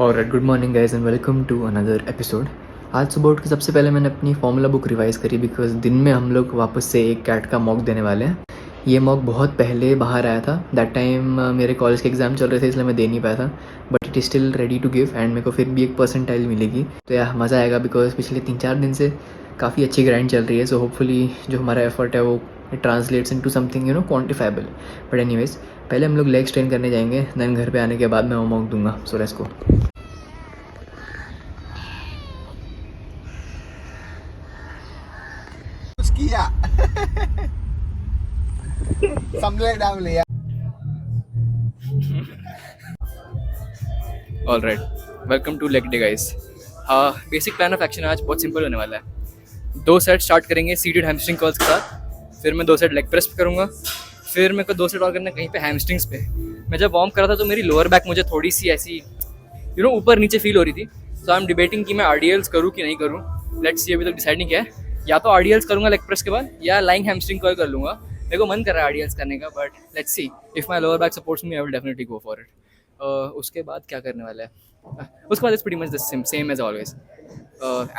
Alright, good morning guys and welcome to another episode. आज सुबह उठ के सबसे पहले मैंने अपनी फॉर्मूला बुक रिवाइज करी बिकॉज दिन में हम लोग वापस से एक कैट का मॉक देने वाले हैं। ये मॉक बहुत पहले बाहर आया था, दैट टाइम मेरे कॉलेज के एग्जाम चल रहे थे इसलिए मैं दे नहीं पाया था, but it is still ready to give and मेरे को फिर भी एक परसेंटाइल मिलेगी। तो यार मज़ा आएगा बिकॉज पिछले 3-4 दिन से काफ़ी अच्छी ग्राइंड चल रही है। सो होपफुली जो हमारा एफर्ट है वो it translates into something quantifiable. But anyways पहले हम लोग लेग्स ट्रेन करने जाएंगे, देन घर पे आने के बाद मैं वो मॉक दूंगा। So let's go. किया समझे डाल लिया। All right, welcome to leg day guys. Basic plan of action आज बहुत सिंपल होने वाला है। 2 सेट स्टार्ट करेंगे सीटेड हैमस्ट्रिंग कर्ल्स के साथ, फिर मैं 2 सेट लेग प्रेस पे करूँगा, फिर मेरे को 2 सेट और करना कहीं पे हैमस्ट्रिंग्स पे। मैं जब वार्म कर रहा था तो मेरी लोअर बैक मुझे थोड़ी सी ऐसी ऊपर नीचे फील हो रही थी। सो आई एम डिबेटिंग कि मैं आरडीएल्स करूँ कि नहीं करूँ। लेट्स सी, अभी तक डिसाइड नहीं किया है। या तो आरडीएल्स करूँगा लेग प्रेस के बाद, या लाइंग हैमस्ट्रिंग कर्ल कर लूँगा। मेरे को मन कर रहा है आरडीएल्स करने का, but let's see if my lower back supports me I will definitely go for it. उसके बाद क्या करने वाला है, उसके बाद it's pretty much the same as always,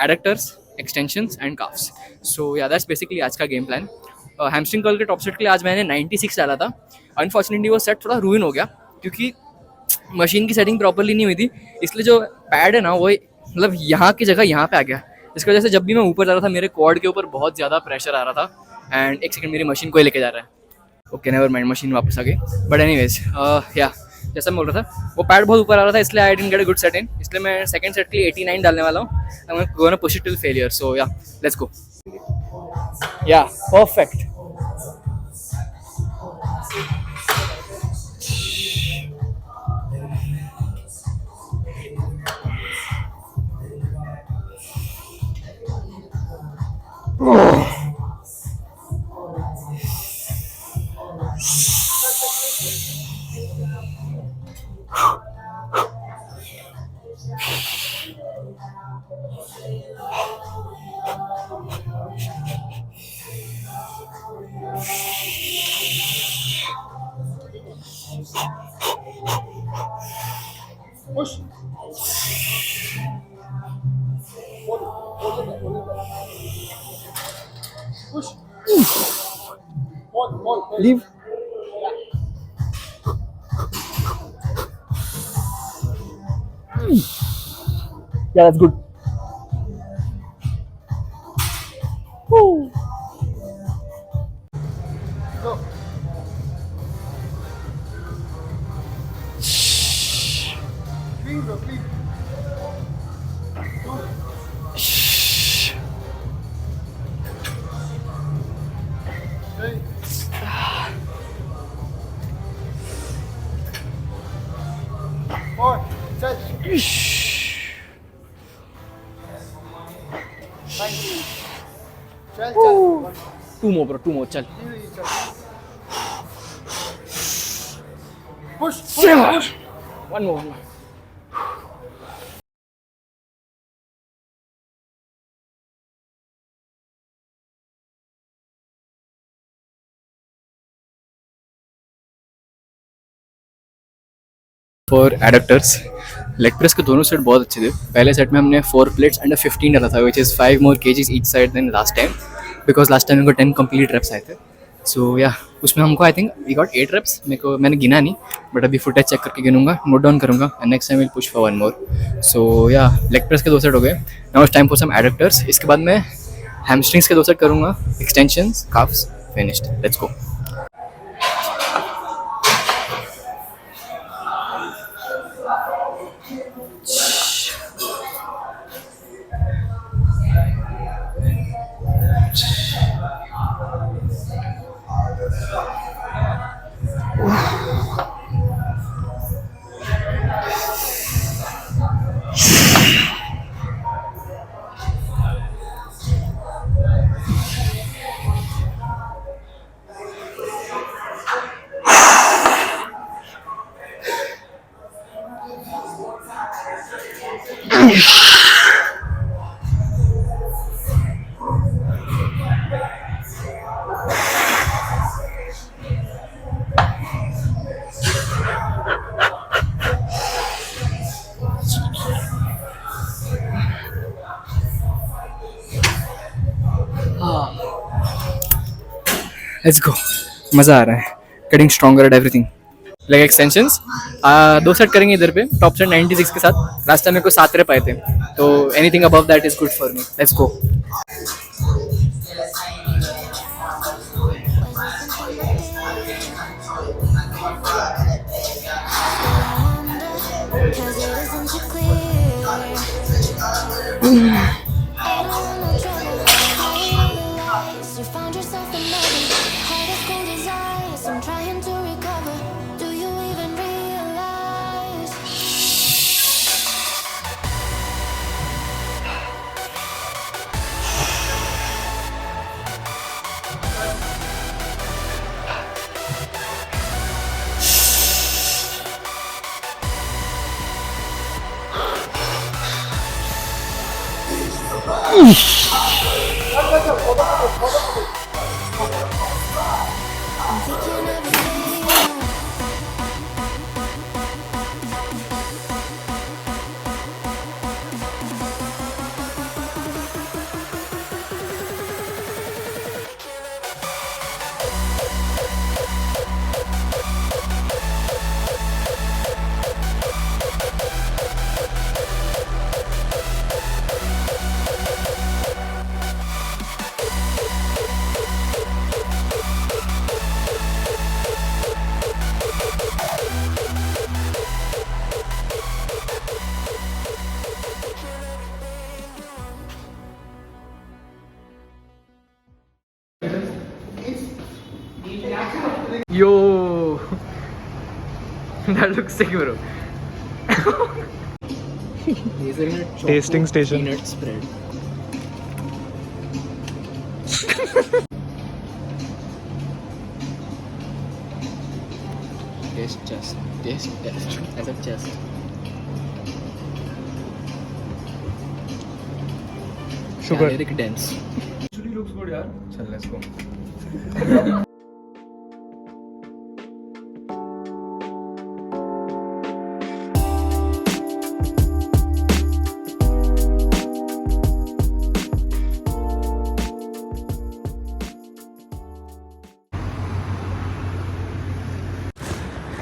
adductors, extensions and calves. So yeah that's basically आज का गेम प्लान। हैमस्ट्रिंग कर्ल के टॉप सेट के लिए आज मैंने 96 डाला था। अनफॉर्चुनेटली वो सेट थोड़ा रूइन हो गया क्योंकि मशीन की सेटिंग प्रॉपरली नहीं हुई थी, इसलिए जो पैड है ना वो मतलब यहाँ की जगह यहाँ पे आ गया। इसकी वजह से जब भी मैं ऊपर जा रहा था मेरे क्वाड के ऊपर बहुत ज़्यादा प्रेशर आ रहा था। एंड एक सेकंड, मेरी मशीन को ही लेके जा रहा है। ओके नेवर माइंड, मशीन वापस आ गई। बट एनीवेज या जैसा मैं बोल रहा था वो पैड बहुत ऊपर आ रहा था, इसलिए I didn't get a good set in. इसलिए मैं सेकंड सेट के लिए 89 डालने वाला हूँ। I am gonna push it till failure. So yeah let's go. Yeah perfect. Push push leave. Yeah, that's good. Woo. go clean bro, clean four set चल चल 2 more bro, 2 more, चल। push push 1 more. For adductors, leg press के दोनों set बहुत अच्छे थे। पहले set में हमने 4 प्लेट्स एंड 15 डाला था, which is 5 more kgs each side than last time, because last time हमको 10 कंप्लीट रेप्स आए थे। सो या उसमें हमको I think we got 8 reps. मैंने गिना नहीं, बट अभी फुटेज चेक करके गिनूंगा, नोट डाउन करूँगा and next time will push for 1 more। So yeah leg press के 2 सेट हो गए। Now it's time for some adductors. इसके बाद मैं हैमस्ट्रिंग्स के 2 सेट करूँगा, extensions, calves, finished. Let's go. Let's go, मज़ा आ रहा है. Cutting stronger at everything. Leg extensions 2 set करेंगे इधर पे, टॉप सेट 96 के साथ. लास्ट टाइम मेरे को 7 रह पाए थे, तो anything above that is good for me. Let's go. Cause it isn't too clear. I don't want no trouble. How you realize you found yourself another heart as cold as ice. I'm trying to recover. Do you even realize? I think you never say no. Yo, that looks sick, bro. Tasting station. Peanut spread. Taste test. Taste test. I said chest. Sugar. Caloric dense. Actually looks good, yaar. Chal, let's go.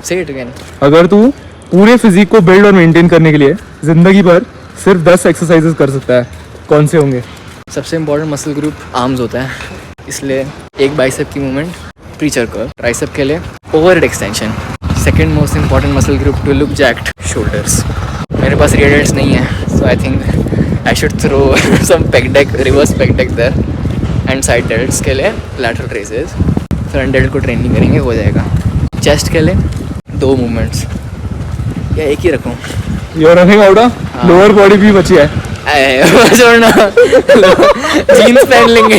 Say it again. अगर तू पूरे physique को build और maintain करने के लिए जिंदगी भर सिर्फ 10 एक्सरसाइजेस कर सकता है, कौन से होंगे? सबसे इम्पोर्टेंट मसल ग्रुप आर्म्स होता है, इसलिए एक बाइसेप की मूवमेंट प्रीचर कर्ल. ट्राइसेप के लिए overhead extension. Second most important muscle group to look jacked, shoulders. मेरे पास रियर डेल्ट्स नहीं है, so I think I should throw some pec deck, reverse pec deck there. And side delts के लिए lateral raises. Front delt को train नहीं करेंगे, हो जाएगा. चेस्ट के लिए 2 मूवमेंट्स, या एक ही रखूँ? You are running out, lower body भी बची है. छोड़ना, जीन्स पहन लेंगे.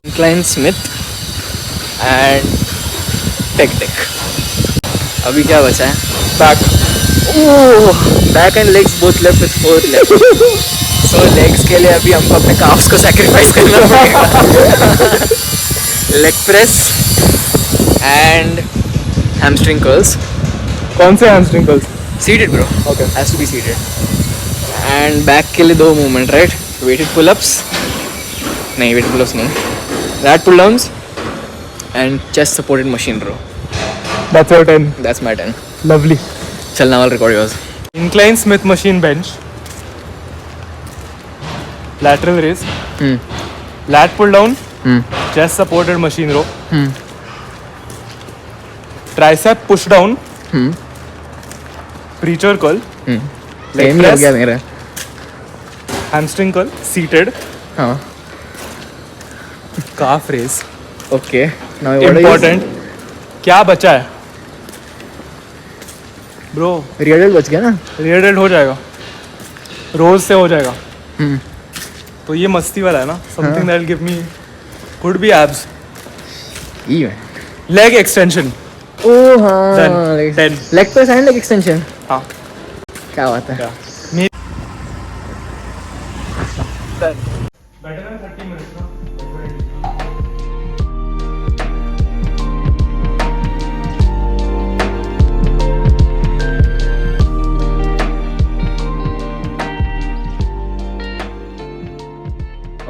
Incline Smith and pec deck. अभी क्या बचा है? Back. Back and legs both left with 4 left. So legs के लिए अभी हमको अपने काफ्स को सैक्रिफाइस करना पड़ेगा. Leg press and hamstring curls. कौन से hamstring curls? Seated, bro. Okay. Has to be seated. And back के लिए 2 movement, right? Weighted pull-ups. नहीं, weighted pull-ups नहीं. Lat pull-downs and chest supported machine row. That's your 10. That's my 10. Lovely. चल now I'll record yours. Incline Smith machine bench. Lateral raise. Lat pull down. Chest supported machine row. Tricep push down. Preacher curl. Leg Same ही हो press. गया मेरा. Hamstring curl. Seated. हाँ. Calf raise. Okay. Now what are you? Important. क्या बचा है? Bro, Rear delt बच गया ना? rear delt हो जाएगा. रोज से हो जाएगा. तो ये मस्ती वाला है ना? Something that will give me could be abs. Even. Leg extension. Oh हाँ. Done. 10. Leg press and leg extension. हाँ. क्या बात है? Yeah. Me. Done. Better than 30 minutes, no?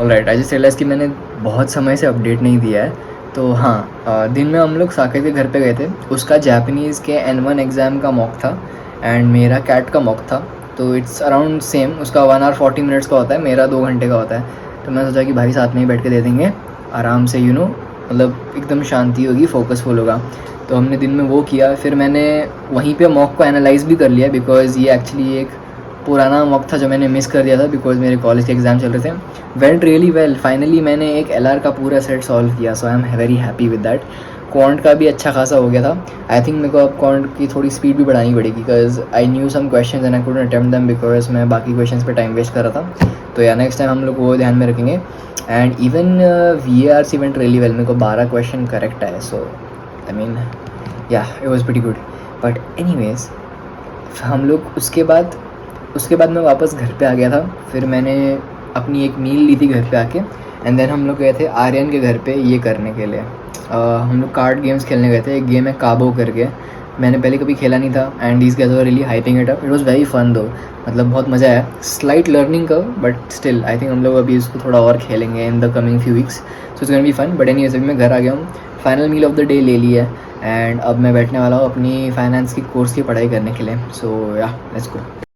Alright, I just realise कि मैंने बहुत समय से अपडेट नहीं दिया है। तो हाँ, दिन में हम लोग साकेत के घर पे गए थे। उसका जापानीज़ के N1 एग्ज़ाम का मॉक था एंड मेरा कैट का मॉक था। तो इट्स अराउंड सेम, उसका 1 आवर 40 मिनट्स का होता है, मेरा 2 घंटे का होता है। तो मैं सोचा कि भाई साथ में ही बैठ के दे देंगे आराम से, यू नो, मतलब एकदम शांति होगी, फोकसफुल होगा। तो हमने दिन में वो किया। फिर मैंने वहीं पे मॉक को एनालाइज़ भी कर लिया बिकॉज़ ये एक्चुअली एक पुराना मॉक था जो मैंने मिस कर दिया था बिकॉज़ मेरे कॉलेज के एग्ज़ाम चल रहे थे। Went really well. फाइनली मैंने एक LR का पूरा सेट सॉल्व किया, so I am very happy with that. Quant का भी अच्छा खासा हो गया था। आई थिंक मेरे को अब क्वांट की थोड़ी स्पीड भी बढ़ानी पड़ेगी because I knew some questions and I couldn't attempt them because मैं बाकी क्वेश्चंस पे टाइम वेस्ट कर रहा था। तो या नेक्स्ट टाइम हम लोग वो ध्यान में रखेंगे। And even VARs event really well, मेरे को 12 क्वेश्चन करेक्ट आए। सो आई मीन या it was pretty good. But anyways हम लोग उसके बाद मैं वापस घर पे आ गया था। फिर मैंने अपनी एक मील ली थी घर पे आके एंड देन हम लोग गए थे आर्यन के घर पे ये करने के लिए। हम लोग कार्ड गेम्स खेलने गए थे। एक गेम है काबो करके, मैंने पहले कभी खेला नहीं था and these guys were really hyping it up. It was very fun though, मतलब बहुत मज़ा आया। Slight learning curve but still I think हम लोग अभी इसको थोड़ा और खेलेंगे in the coming few weeks. So it's gonna be fun. But anyways अभी मैं घर आ गया हूँ, final meal of the day ले ली है एंड अब मैं बैठने वाला हूँ अपनी फाइनेंस की कोर्स की पढ़ाई करने के लिए। सो या लेट्स गो।